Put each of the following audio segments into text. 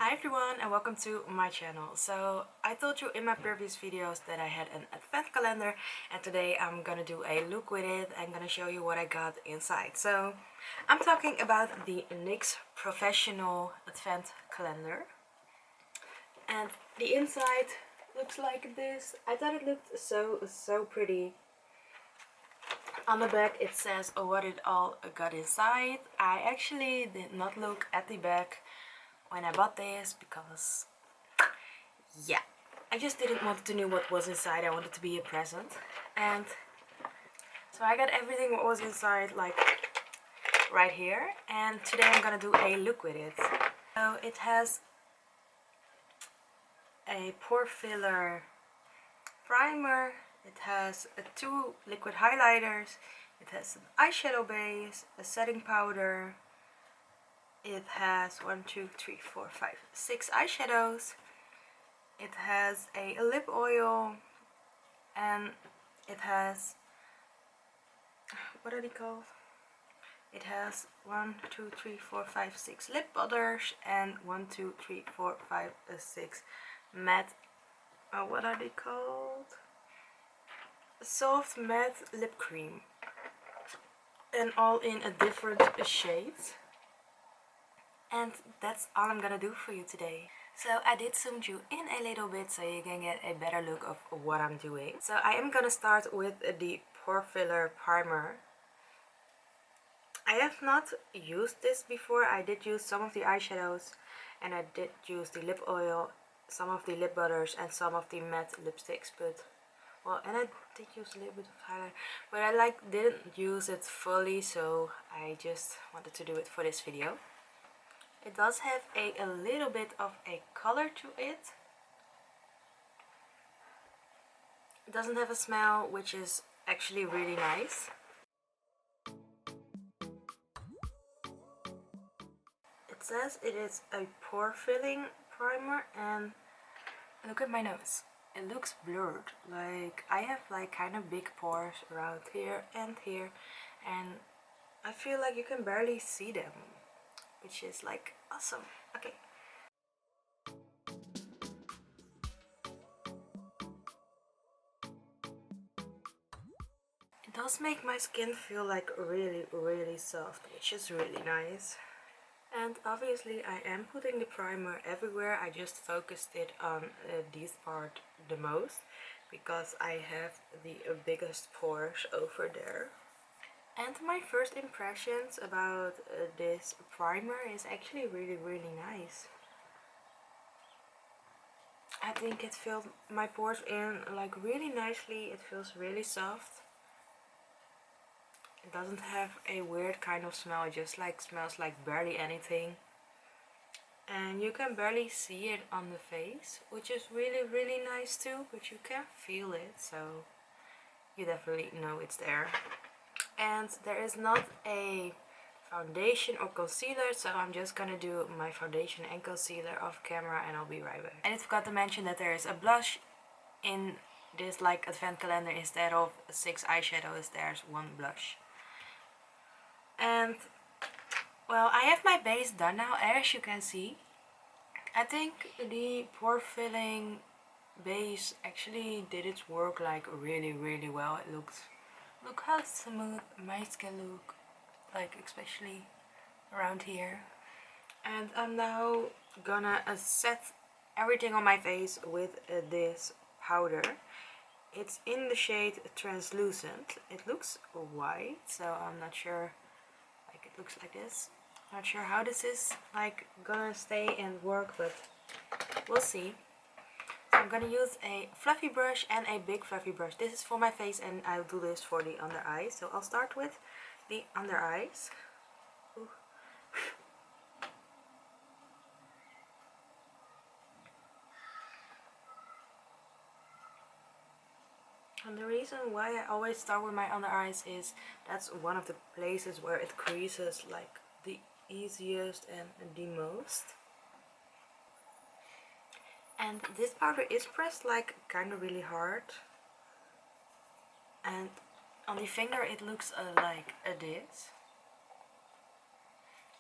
Hi everyone and welcome to my channel. So I told you in my previous videos that I had an advent calendar, and today I'm gonna do a look with it. I'm gonna show you what I got inside. So I'm talking about the NYX professional advent calendar, and the inside looks like this. I thought it looked so pretty. On the back it says what it all got inside. I actually did not look at the back when I bought this because yeah, I just didn't want to know what was inside. I wanted to be a present, and so I got everything what was inside like right here, and today I'm gonna do a look with it. So it has a pore filler primer, it has two liquid highlighters, it has an eyeshadow base, a setting powder, it has 6 eyeshadows, it has a lip oil, and it has, what are they called? It has 6 lip butters and 6 matte, what are they called? Soft matte lip cream, and all in a different shades. And that's all I'm gonna do for you today. So I did zoom you in a little bit so you can get a better look of what I'm doing. So I am gonna start with the pore filler primer. I have not used this before. I did use some of the eyeshadows, and I did use the lip oil, some of the lip butters, and some of the matte lipsticks, but well, and I did use a little bit of highlight, but I didn't use it fully, so I just wanted to do it for this video. It does have a little bit of a color to it. It doesn't have a smell, which is actually really nice. It says it is a pore filling primer, and look at my nose. It looks blurred. Like I have like kind of big pores around here, and I feel like you can barely see them, which is like awesome. Okay. It does make my skin feel like really soft, which is really nice. And obviously I am putting the primer everywhere. I just focused it on this part the most because I have the biggest pores over there. And my first impressions about this primer is actually really nice. I think it filled my pores in like really nicely. It feels really soft. It doesn't have a weird kind of smell. It just like smells like barely anything. And you can barely see it on the face, which is really nice too, but you can feel it, so you definitely know it's there. And there is not a foundation or concealer, so I'm just gonna do my foundation and concealer off camera, and I'll be right back. And I forgot to mention that there is a blush in this like advent calendar. Instead of 6 eyeshadows, there's 1 blush. And well, I have my base done now, as you can see. I think the pore filling base actually did its work like really well. It looks, look how smooth my skin look, like especially around here. And I'm now gonna set everything on my face with this powder. It's in the shade translucent. It looks white, so I'm not sure. Like it looks like this. Not sure how this is like gonna stay and work, but we'll see. So I'm gonna use a fluffy brush and a big fluffy brush. This is for my face, and I'll do this for the under eyes. So I'll start with the under eyes. Ooh. And the reason why I always start with my under eyes is that's one of the places where it creases like the easiest and the most. And this powder is pressed like kind of really hard, and on the finger it looks like this,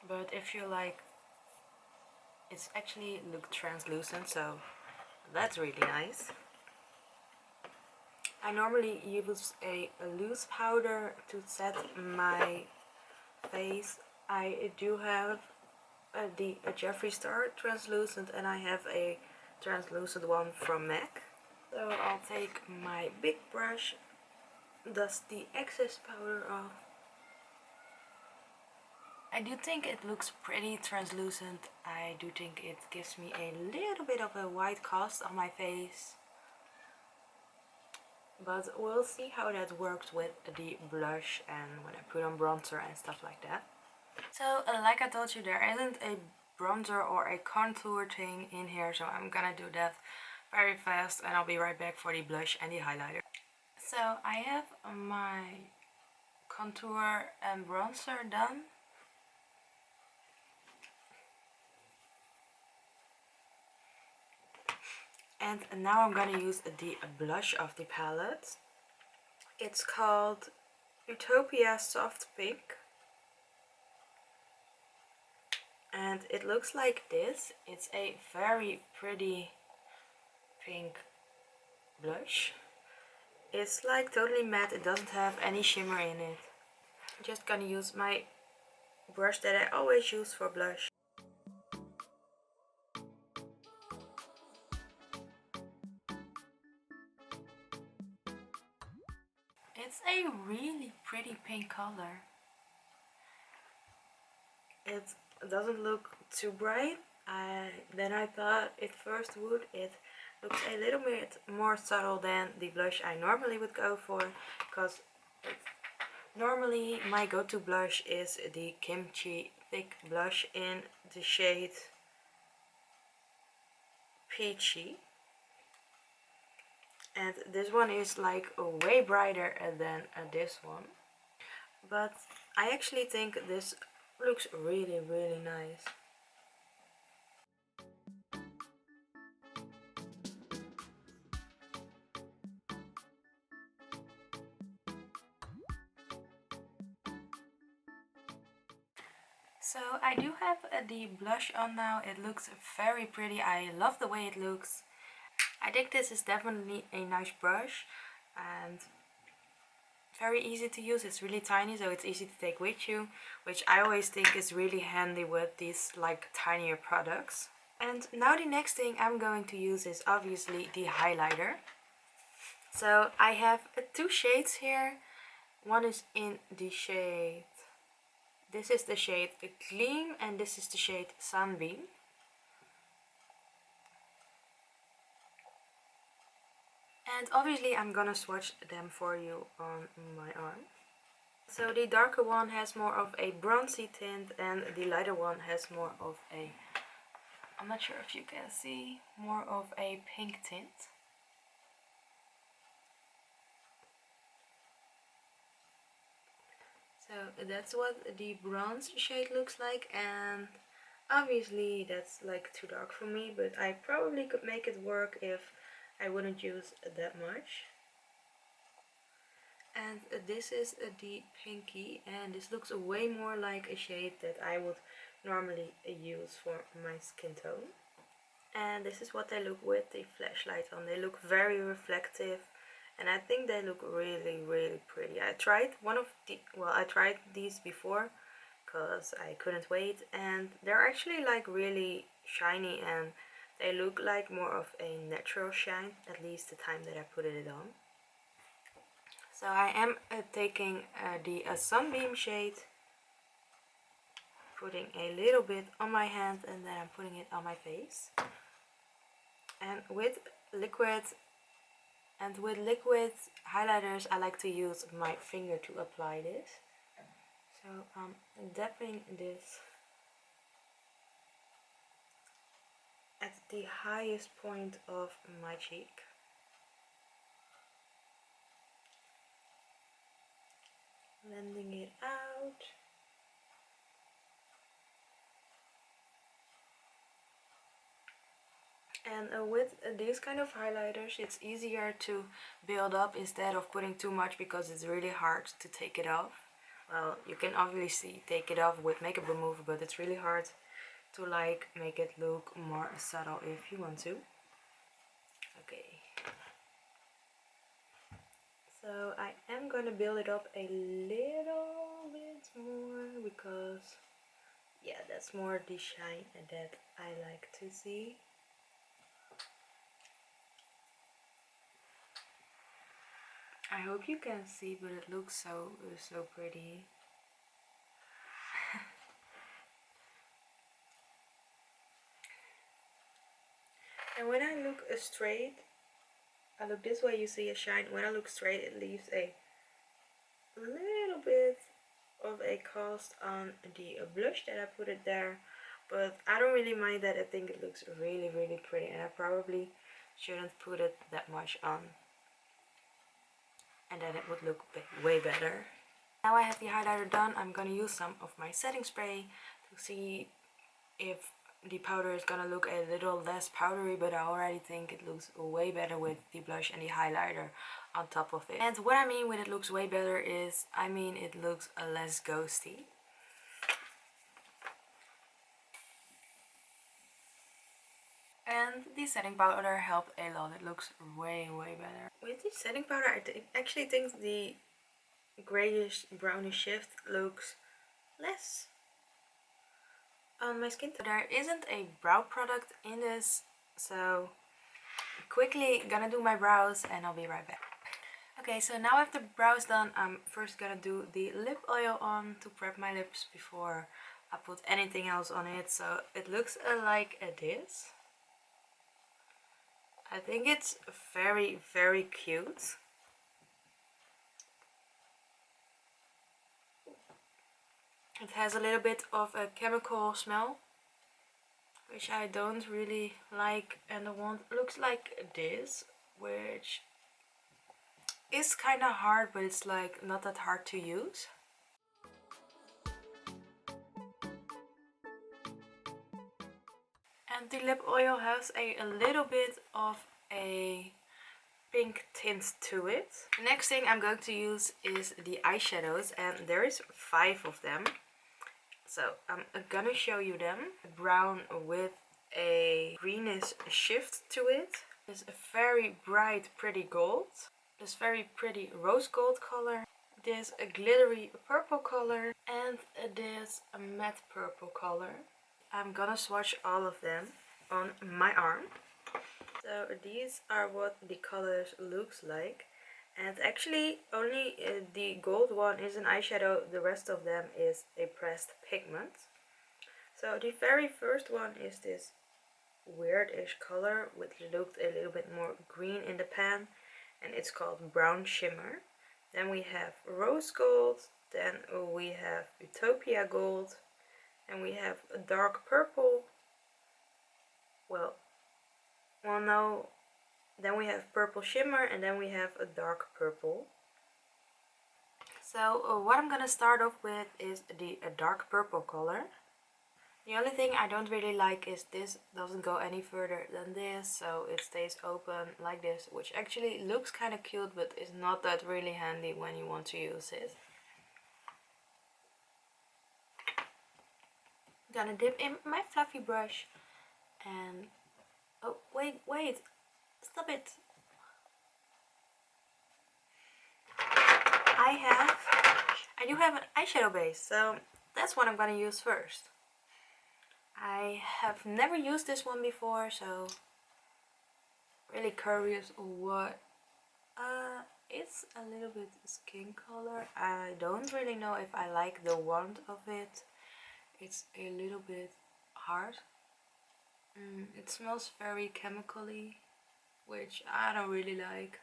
but if you like it's actually look translucent, so that's really nice. I normally use a loose powder to set my face. I do have a Jeffree Star translucent, and I have a translucent one from MAC. So I'll take my big brush, dust the excess powder off. I do think it looks pretty translucent. I do think it gives me a little bit of a white cast on my face. But we'll see how that works with the blush and when I put on bronzer and stuff like that. So like I told you, there isn't a bronzer or a contour thing in here, so I'm gonna do that very fast and I'll be right back for the blush and the highlighter. So I have my contour and bronzer done. And now I'm gonna use the blush of the palette. It's called Utopia Soft Pink. And it looks like this. It's a very pretty pink blush. It's like totally matte, it doesn't have any shimmer in it. I'm just gonna use my brush that I always use for blush. It's a really pretty pink color. It doesn't look too bright than I thought it first would. It looks a little bit more subtle than the blush I normally would go for, because normally my go-to blush is the Kimchi Thick Blush in the shade Peachy. And this one is like way brighter than this one. But I actually think this looks really, really nice. So I do have the blush on now. It looks very pretty. I love the way it looks. I think this is definitely a nice brush and very easy to use. It's really tiny, so it's easy to take with you, which I always think is really handy with these like tinier products. And now the next thing I'm going to use is obviously the highlighter. So I have two shades here. One is in the shade, this is the shade Gleam, and this is the shade Sunbeam. And obviously I'm gonna swatch them for you on my arm. So the darker one has more of a bronzy tint and the lighter one has more of a, I'm not sure if you can see, more of a pink tint. So that's what the bronze shade looks like, and obviously that's like too dark for me, but I probably could make it work if I wouldn't use that much. And this is the pinky, and this looks way more like a shade that I would normally use for my skin tone. And this is what they look with the flashlight on. They look very reflective, and I think they look really, really pretty. I tried I tried these before because I couldn't wait, and they're actually like really shiny, and they look like more of a natural shine, at least the time that I put it on. So I am taking the Sunbeam shade, putting a little bit on my hand, and then I'm putting it on my face. And with liquid highlighters, I like to use my finger to apply this. So I'm dabbing this at the highest point of my cheek. Blending it out. And with these kind of highlighters, it's easier to build up instead of putting too much, because it's really hard to take it off. Well, you can obviously take it off with makeup remover, but it's really hard to like make it look more subtle if you want to. Okay, so I am gonna build it up a little bit more because yeah, that's more the shine that I like to see. I hope you can see, but it looks so pretty. And when I look straight, I look this way, you see a shine. When I look straight, it leaves a little bit of a cast on the blush that I put it there. But I don't really mind that. I think it looks really pretty, and I probably shouldn't put it that much on, and then it would look way better. Now I have the highlighter done, I'm gonna use some of my setting spray to see if the powder is gonna look a little less powdery, but I already think it looks way better with the blush and the highlighter on top of it. And what I mean with it looks way better is, I mean it looks less ghosty. And the setting powder helped a lot. It looks way better. With the setting powder, I actually think the grayish brownish shift looks less on my skin. There isn't a brow product in this, so quickly gonna do my brows and I'll be right back. Okay, so now I have the brows done. I'm first gonna do the lip oil on to prep my lips before I put anything else on it. So it looks like this. I think it's very cute. It has a little bit of a chemical smell, which I don't really like, and the one looks like this, which is kind of hard, but it's like not that hard to use. And the lip oil has a little bit of a pink tint to it. The next thing I'm going to use is the eyeshadows, and there is 5 of them. So I'm gonna show you them. Brown with a greenish shift to it. There's a very bright pretty gold. This very pretty rose gold color. There's a glittery purple color, and there's a matte purple color. I'm gonna swatch all of them on my arm. So these are what the colors looks like, and actually only the gold one is an eyeshadow, the rest of them is a pressed pigment. So the very first one is this weirdish color which looked a little bit more green in the pan, and it's called Brown Shimmer. Then we have Rose Gold, then we have Utopia Gold, and we have a dark purple. No, then we have Purple Shimmer, and then we have a dark purple. So what I'm gonna start off with is the dark purple color. The only thing I don't really like is this doesn't go any further than this, so it stays open like this, which actually looks kind of cute, but is not that really handy when you want to use it. I'm gonna dip in my fluffy brush and oh wait, stop it. I do have an eyeshadow base, so that's what I'm gonna use first. I have never used this one before, so really curious what it's a little bit skin color. I don't really know if I like the wand of it. It's a little bit hard. It smells very chemically, which I don't really like.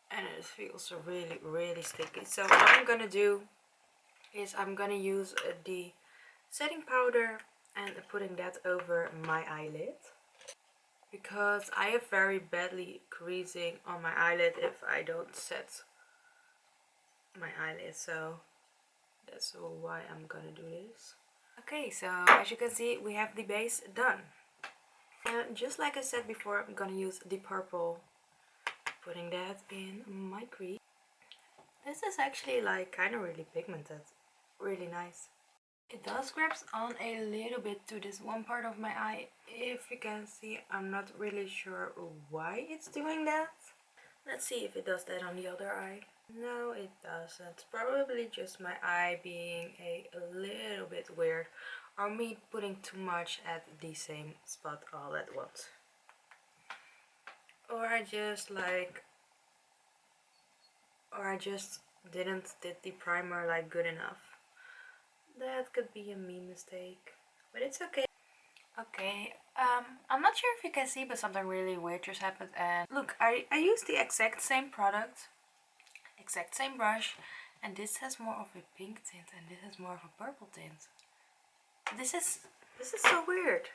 And it feels really sticky. So what I'm gonna do is I'm gonna use the setting powder and putting that over my eyelid, because I have very badly creasing on my eyelid if I don't set my eyelid, so that's why I'm gonna do this. Okay, so as you can see, we have the base done. And just like I said before, I'm gonna use the purple, putting that in my crease. This is actually like kind of really pigmented, really nice. It does grabs on a little bit to this one part of my eye. If you can see, I'm not really sure why it's doing that. Let's see if it does that on the other eye. No, it doesn't. Probably just my eye being a little bit weird, or me putting too much at the same spot all at once. Or I just didn't did the primer like good enough. That could be a me mistake, but it's okay. Okay, I'm not sure if you can see, but something really weird just happened. And look, I used the exact same product, exact same brush, and this has more of a pink tint and this has more of a purple tint. This is so weird.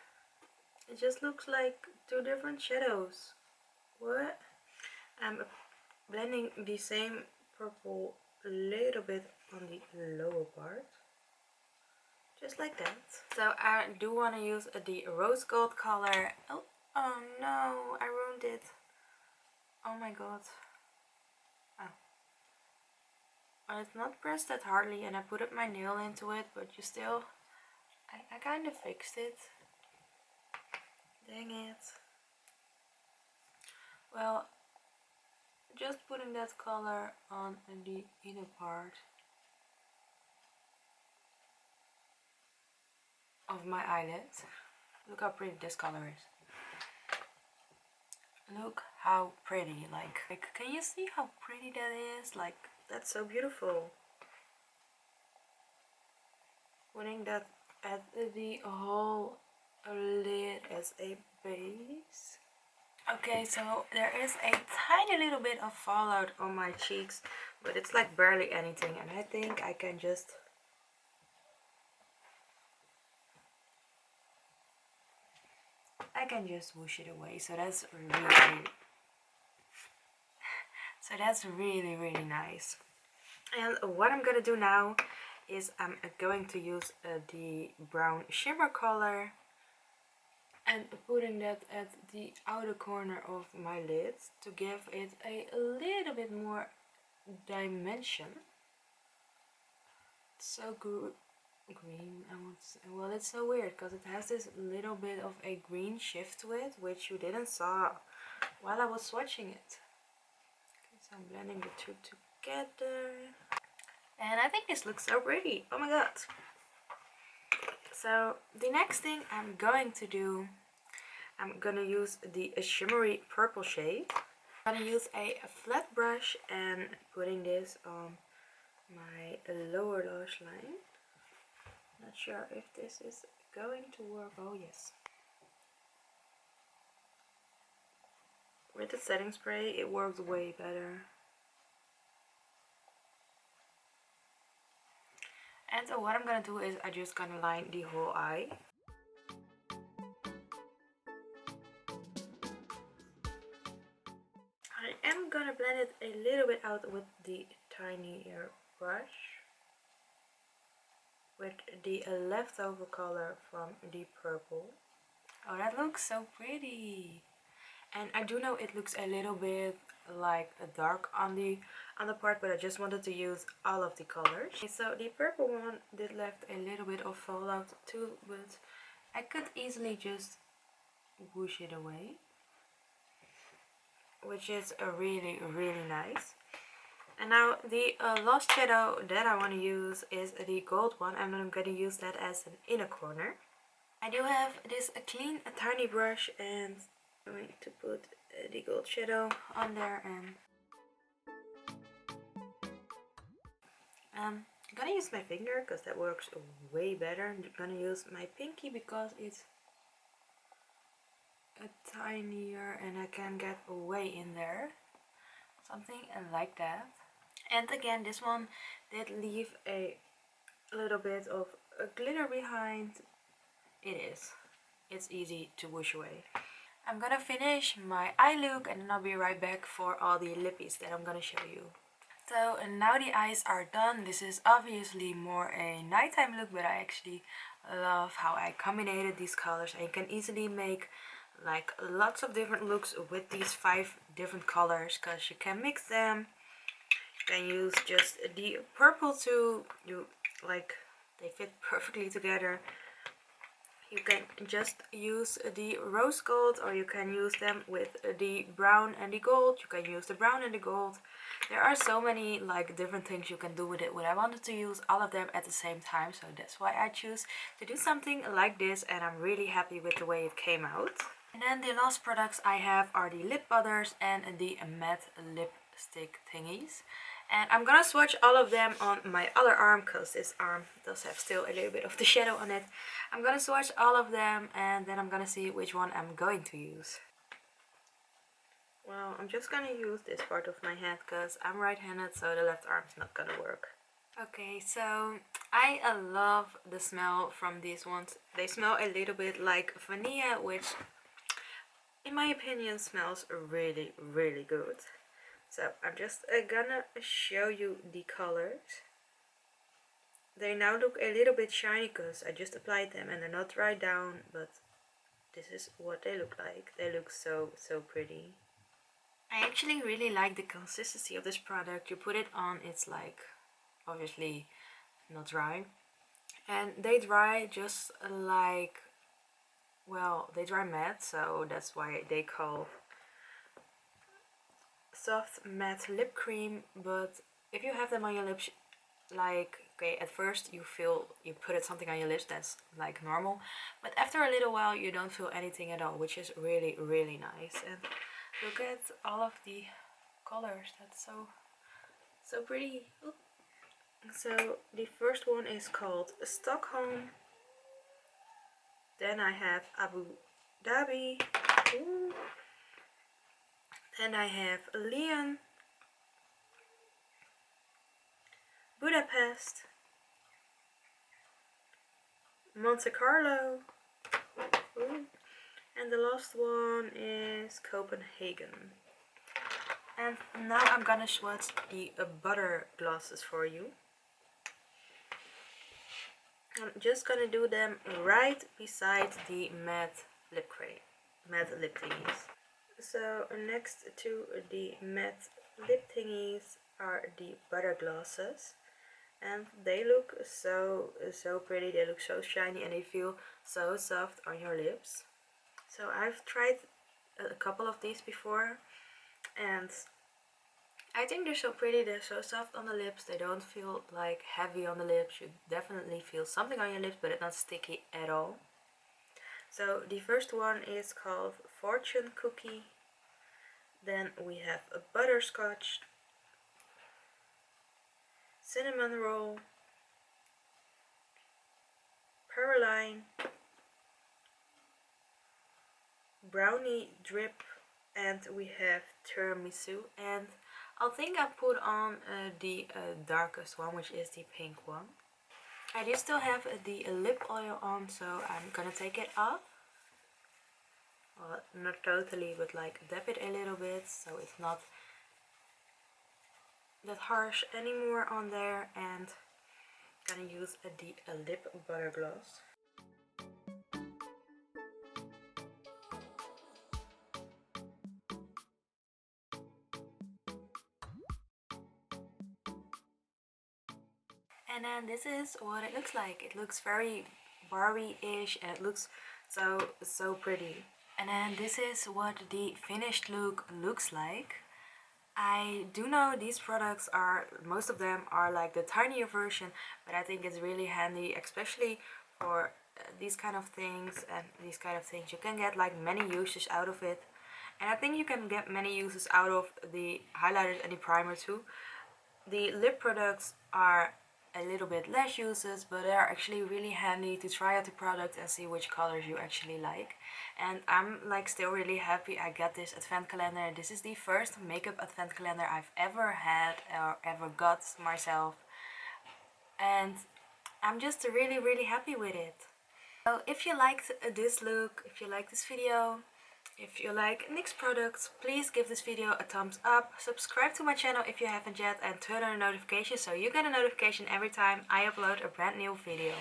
It just looks like two different shadows. What? I'm blending the same purple a little bit on the lower part, just like that. So I do want to use the rose gold color. Oh no, I ruined it. Oh my god. Oh. Well, it's not pressed that hardly, and I put my nail into it, but you still, I kind of fixed it. Dang it. Well, just putting that color on the inner part of my eyelid. Look how pretty this color is. Look how pretty, like can you see how pretty that is? Like, that's so beautiful. Putting that at the whole lid as a base. Okay, so there is a tiny little bit of fallout on my cheeks, but it's like barely anything, and I think I can just whoosh it away. So that's really nice. And what I'm gonna do now is I'm going to use the brown shimmer color and putting that at the outer corner of my lid to give it a little bit more dimension. So green, I want to say. Well, it's so weird because it has this little bit of a green shift to it, which you didn't saw while I was swatching it. Okay, so I'm blending the two together, and I think this looks so pretty. Oh my god. So the next thing I'm going to do, I'm gonna use the shimmery purple shade. I'm gonna use a flat brush and putting this on my lower lash line. Not sure if this is going to work. Oh yes. With the setting spray it works way better. And so what I'm gonna do is I'm just gonna line the whole eye. I am gonna blend it a little bit out with the tinier brush, with the leftover color from the purple. Oh, that looks so pretty. And I do know it looks a little bit like dark on the part, but I just wanted to use all of the colors. Okay, so the purple one did left a little bit of fallout too, but I could easily just whoosh it away, which is a really nice. And now the last shadow that I want to use is the gold one, and I'm going to use that as an inner corner. I do have this clean tiny brush, and I'm going to put the gold shadow on there, and I'm gonna use my finger because that works way better. I'm gonna use my pinky because it's a tinier and I can get way in there, something like that. And again, this one did leave a little bit of a glitter behind. It's easy to whoosh away. I'm gonna finish my eye look and then I'll be right back for all the lippies that I'm gonna show you. So now the eyes are done. This is obviously more a nighttime look, but I actually love how I combined these colors. I can easily make like lots of different looks with these 5 different colors, because you can mix them. You can use just the purple too. They fit perfectly together. You can just use the rose gold, or you can use them with the brown and the gold. You can use the brown and the gold. There are so many like different things you can do with it, but I wanted to use all of them at the same time, so that's why I choose to do something like this, and I'm really happy with the way it came out. And then the last products I have are the lip butters and the matte lipstick thingies. And I'm gonna swatch all of them on my other arm, because this arm does have still a little bit of the shadow on it. I'm gonna swatch all of them, and then I'm gonna see which one I'm going to use. Well, I'm just gonna use this part of my hand because I'm right-handed, so the left arm's not gonna work. Okay, so I love the smell from these ones. They smell a little bit like vanilla, which in my opinion smells really, really good. So I'm just gonna show you the colors. They now look a little bit shiny because I just applied them and they're not dried down, but this is what they look like. They look so, so pretty. I actually really like the consistency of this product. You put it on, it's like obviously not dry. And they dry just like, well, they dry matte, so that's why they call soft matte lip cream. But if you have them on your lips, like, okay, at first you feel you put something on your lips that's like normal, but after a little while you don't feel anything at all, which is really, really nice. And look at all of the colors. That's so pretty. Oop. So the first one is called Stockholm. Then I have Abu Dhabi. Ooh. Then I have Lyon, Budapest, Monte Carlo, ooh, and the last one is Copenhagen. And now I'm gonna swatch the butter glosses for you. I'm just gonna do them right beside the matte lip cream, matte lip thingies. So next to the matte lip thingies are the butter glosses, and they look so pretty. They look so shiny and they feel so soft on your lips. So I've tried a couple of these before, and I think they're so pretty. They're so soft on the lips. They don't feel like heavy on the lips. You definitely feel something on your lips, but it's not sticky at all. So the first one is called Fortune Cookie. Then we have a butterscotch, cinnamon roll, Praline, brownie drip, and we have tiramisu. And I think I put on the darkest one, which is the pink one. I do still have the lip oil on, so I'm gonna take it off. Well, not totally, but like dab it a little bit so it's not that harsh anymore on there. And I'm gonna use the lip butter gloss. And then this is what it looks like. It looks very Barbie-ish and it looks so pretty. And then this is what the finished look looks like. I do know these products are, most of them are like the tinier version, but I think it's really handy, especially for these kind of things and these kind of things. You can get like many uses out of it. And I think you can get many uses out of the highlighters and the primer too. The lip products are a little bit less uses, but they are actually really handy to try out the product and see which colors you actually like. And I'm like still really happy I got this advent calendar. This is the first makeup advent calendar I've ever had or ever got myself, and I'm just really happy with it. So if you liked this look, if you like this video, if you like NYX products, please give this video a thumbs up, subscribe to my channel if you haven't yet, and turn on the notifications so you get a notification every time I upload a brand new video.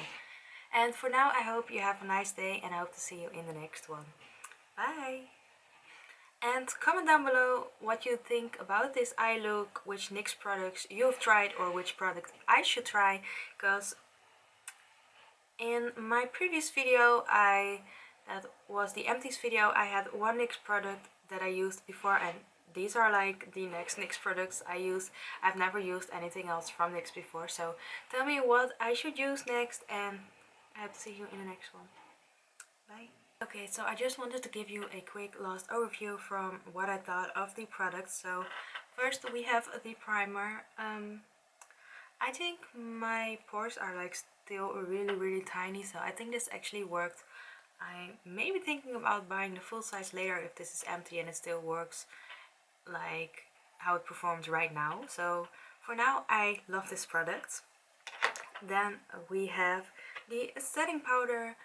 And for now, I hope you have a nice day and I hope to see you in the next one. Bye! And comment down below what you think about this eye look, which NYX products you've tried or which product I should try, because in my previous video, that was the empties video, I had one NYX product that I used before, and these are like the next NYX products I use. I've never used anything else from NYX before, so tell me what I should use next, and I hope to see you in the next one. Bye! Okay, so I just wanted to give you a quick last overview from what I thought of the products. So first we have the primer. I think my pores are like still really tiny, so I think this actually worked. I may be thinking about buying the full size later if this is empty and it still works like how it performs right now. So for now I love this product. Then we have the setting powder.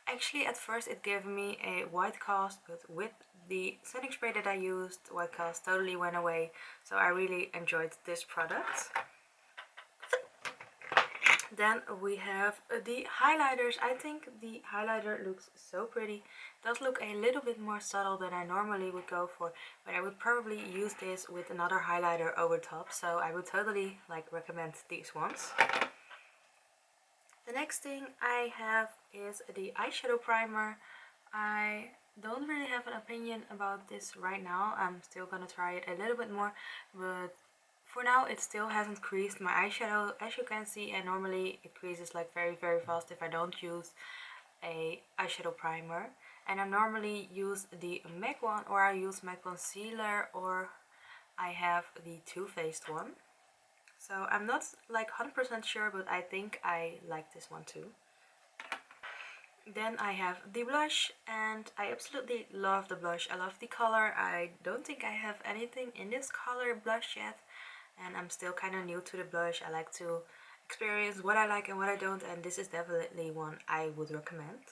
Actually at first it gave me a white cast, but with the setting spray that I used, white cast totally went away. So I really enjoyed this product. Then we have the highlighters. I think the highlighter looks so pretty. It does look a little bit more subtle than I normally would go for, but I would probably use this with another highlighter over top, so I would totally like recommend these ones. The next thing I have is the eyeshadow primer. I don't really have an opinion about this right now. I'm still gonna try it a little bit more, but for now it still hasn't creased my eyeshadow, as you can see, and normally it creases like very fast if I don't use a eyeshadow primer. And I normally use the MAC one, or I use MAC concealer, or I have the Too Faced one. So I'm not like 100% sure, but I think I like this one too. Then I have the blush, and I absolutely love the blush. I love the color. I don't think I have anything in this color blush yet, and I'm still kind of new to the blush. I like to experience what I like and what I don't, and this is definitely one I would recommend.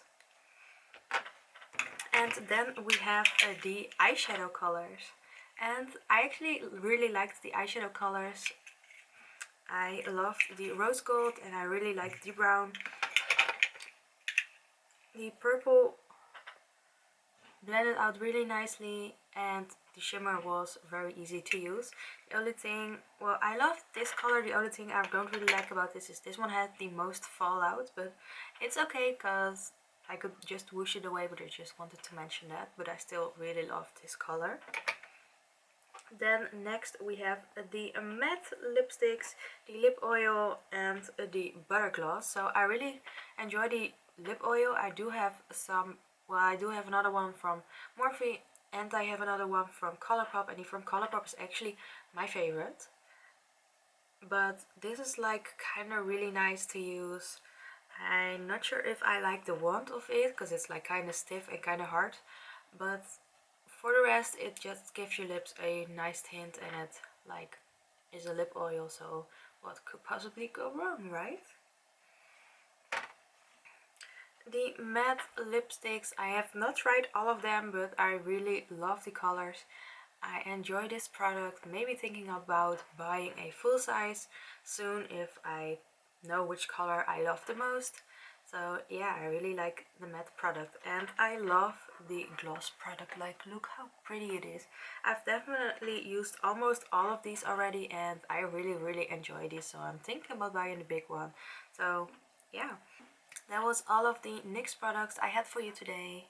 And then we have the eyeshadow colors, and I actually really liked the eyeshadow colors. I love the rose gold, and I really like the brown. The purple blended out really nicely, and the shimmer was very easy to use. The only thing, well, I love this color. The only thing I don't really like about this is this one had the most fallout, but it's okay because I could just whoosh it away, but I just wanted to mention that. But I still really love this color. Then next we have the matte lipsticks, the lip oil, and the butter gloss. So I really enjoy the lip oil. I do have some, well, I do have another one from Morphe, and I have another one from Colourpop, and the from Colourpop is actually my favorite. But this is like kind of really nice to use. I'm not sure if I like the wand of it, because it's like kind of stiff and kind of hard, but for the rest it just gives your lips a nice tint, and it like is a lip oil, so what could possibly go wrong, right? The matte lipsticks, I have not tried all of them, but I really love the colors. I enjoy this product, maybe thinking about buying a full size soon if I know which color I love the most. So yeah, I really like the matte product, and I love the gloss product. Like, look how pretty it is. I've definitely used almost all of these already, and I really enjoy these, so I'm thinking about buying the big one. So yeah, that was all of the NYX products I had for you today.